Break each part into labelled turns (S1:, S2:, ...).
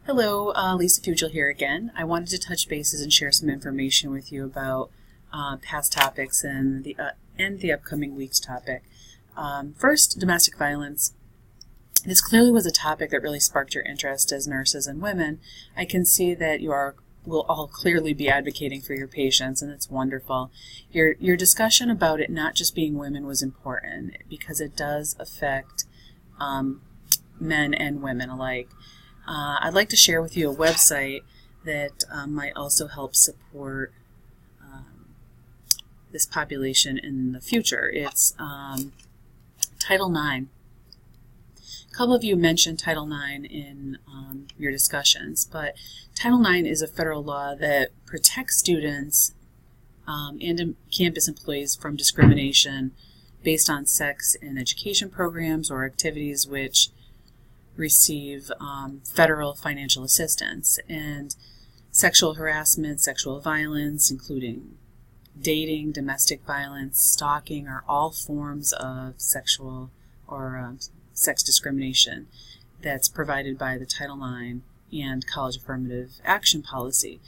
S1: Hello, Lisa Fugel here again. I wanted to touch bases and share some information with you about past topics and the upcoming week's topic. First, domestic violence. This clearly was a topic that really sparked your interest as nurses and women. I can see that will all clearly be advocating for your patients, and it's wonderful. Your discussion about it not just being women was important because it does affect men and women alike. I'd like to share with you a website that might also help support this population in the future. It's Title IX. A couple of you mentioned Title IX in your discussions, but Title IX is a federal law that protects students and campus employees from discrimination based on sex in education programs or activities which receive federal financial assistance. And sexual harassment, sexual violence, including dating, domestic violence, stalking, are all forms of sexual or sex discrimination that's provided by the Title IX and College Affirmative Action Policy.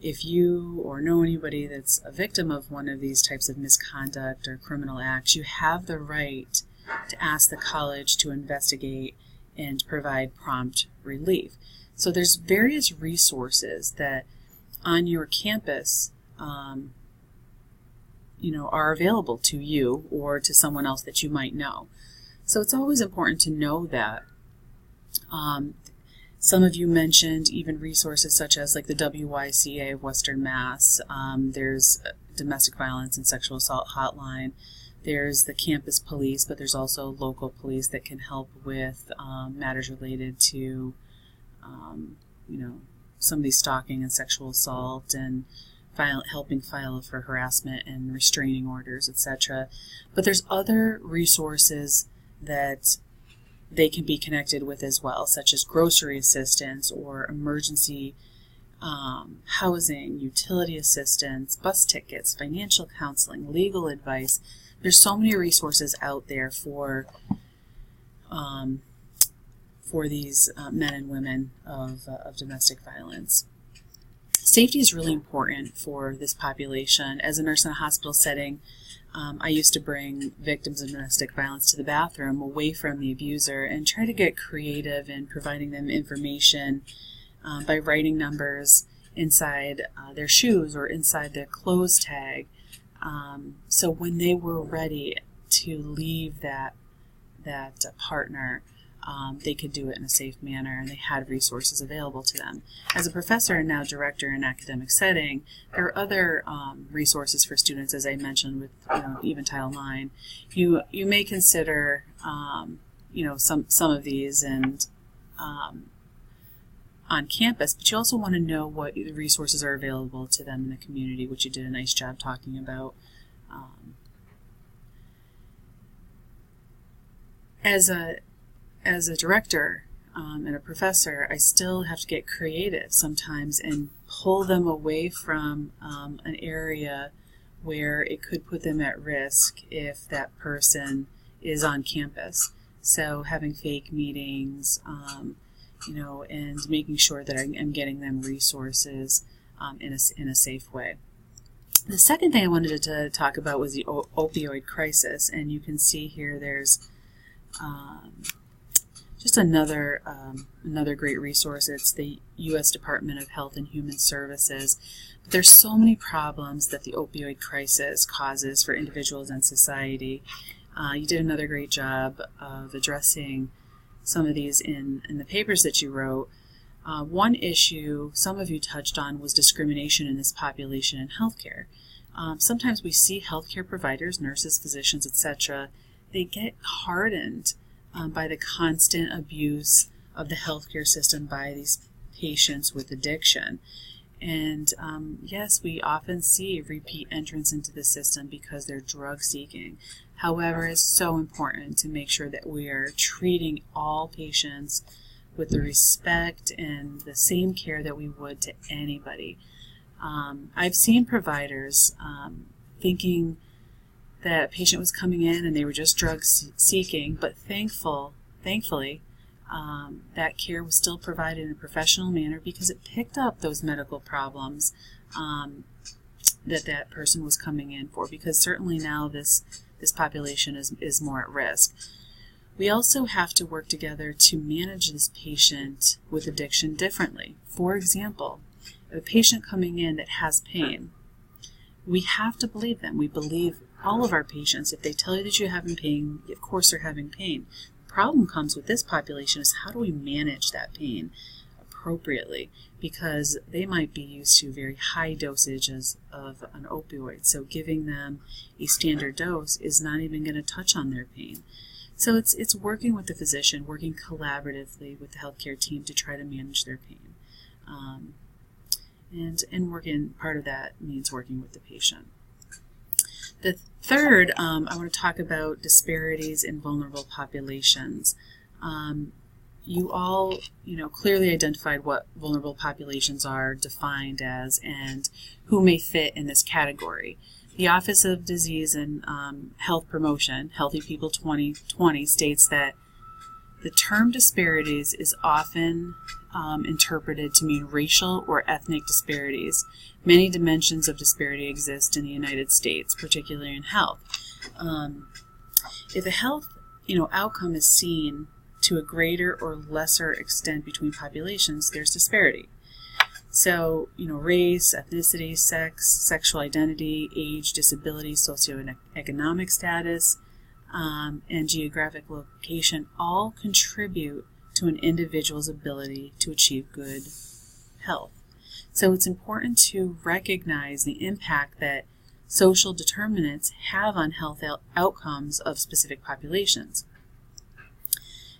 S1: If you or know anybody that's a victim of one of these types of misconduct or criminal acts, you have the right to ask the college to investigate and provide prompt relief. So there's various resources that on your campus are available to you or to someone else that you might know. So it's always important to know that. Some of you mentioned even resources such as like the WYCA of Western Mass. There's domestic violence and sexual assault hotline. There's the campus police, but there's also local police that can help with matters related to, some of these stalking and sexual assault and helping file for harassment and restraining orders, etc. But there's other resources that they can be connected with as well, such as grocery assistance or emergency housing, utility assistance, bus tickets, financial counseling, legal advice. There's so many resources out there for these men and women of domestic violence. Safety is really important for this population. As a nurse in a hospital setting, I used to bring victims of domestic violence to the bathroom away from the abuser and try to get creative in providing them information by writing numbers inside their shoes or inside their clothes tag. So when they were ready to leave that partner, they could do it in a safe manner, and they had resources available to them. As a professor and now director in an academic setting, there are other resources for students, as I mentioned, with even Title IX. You may consider some of these and on campus, but you also want to know what the resources are available to them in the community, which you did a nice job talking about. As a director and a professor, I still have to get creative sometimes and pull them away from an area where it could put them at risk if that person is on campus. So having fake meetings, and making sure that I'm getting them resources in a safe way. The second thing I wanted to talk about was the opioid crisis, and you can see here there's just another great resource. It's the U.S. Department of Health and Human Services. But there's so many problems that the opioid crisis causes for individuals and society. You did another great job of addressing some of these in the papers that you wrote. One issue some of you touched on was discrimination in this population in healthcare. Sometimes we see healthcare providers, nurses, physicians, etc. They get hardened by the constant abuse of the healthcare system by these patients with addiction. And yes, we often see repeat entrance into the system because they're drug seeking. However, it's so important to make sure that we are treating all patients with the respect and the same care that we would to anybody. I've seen providers thinking that a patient was coming in and they were just drug seeking, but thankfully, that care was still provided in a professional manner because it picked up those medical problems that person was coming in for, because certainly now this population is more at risk. We also have to work together to manage this patient with addiction differently. For example, a patient coming in that has pain, we have to believe them. We believe all of our patients. If they tell you that you're having pain, of course they're having pain. The problem comes with this population is how do we manage that pain appropriately, because they might be used to very high dosages of an opioid. So giving them a standard dose is not even going to touch on their pain. So it's working with the physician, working collaboratively with the healthcare team to try to manage their pain. And working, part of that means working with the patient. The third, I want to talk about disparities in vulnerable populations. You all, clearly identified what vulnerable populations are defined as and who may fit in this category. The Office of Disease and Health Promotion, Healthy People 2020, states that the term disparities is often interpreted to mean racial or ethnic disparities. Many dimensions of disparity exist in the United States, particularly in health. If a health outcome is seen to a greater or lesser extent between populations, there's disparity. So, race, ethnicity, sex, sexual identity, age, disability, socioeconomic status, and geographic location all contribute to an individual's ability to achieve good health. So it's important to recognize the impact that social determinants have on health outcomes of specific populations.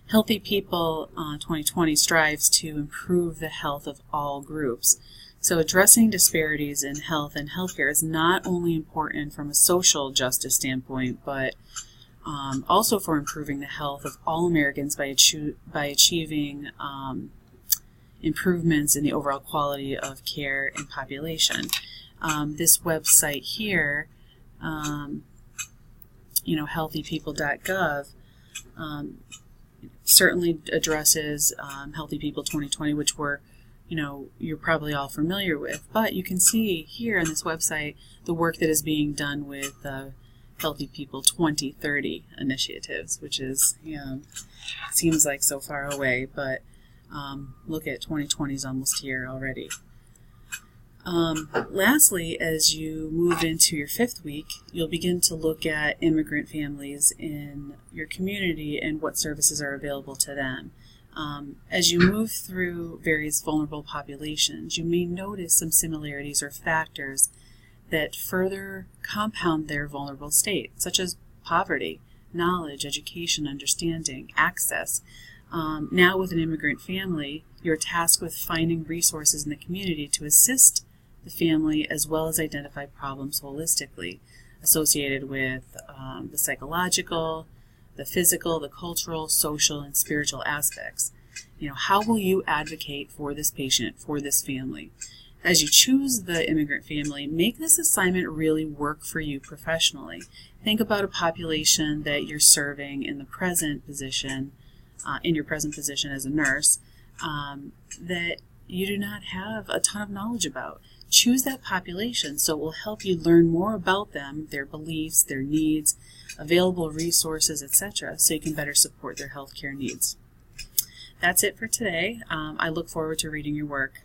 S1: Healthy People 2020 strives to improve the health of all groups. So addressing disparities in health and healthcare is not only important from a social justice standpoint, but also for improving the health of all Americans by achieving improvements in the overall quality of care and population. This website here, healthypeople.gov, certainly addresses Healthy People 2020, which you're probably all familiar with. But you can see here on this website the work that is being done with Healthy People 2030 initiatives, which is, seems like so far away, but look at 2020 is almost here already. Lastly, as you move into your 5th week, you'll begin to look at immigrant families in your community and what services are available to them. As you move through various vulnerable populations, you may notice some similarities or factors that further compound their vulnerable state, such as poverty, knowledge, education, understanding, access. Now with an immigrant family, you're tasked with finding resources in the community to assist the family as well as identify problems holistically associated with the psychological, the physical, the cultural, social, and spiritual aspects. How will you advocate for this patient, for this family? As you choose the immigrant family, make this assignment really work for you professionally. Think about a population that you're serving in the present position, in your present position as a nurse, that you do not have a ton of knowledge about. Choose that population so it will help you learn more about them, their beliefs, their needs, available resources, etc., so you can better support their healthcare needs. That's it for today. I look forward to reading your work.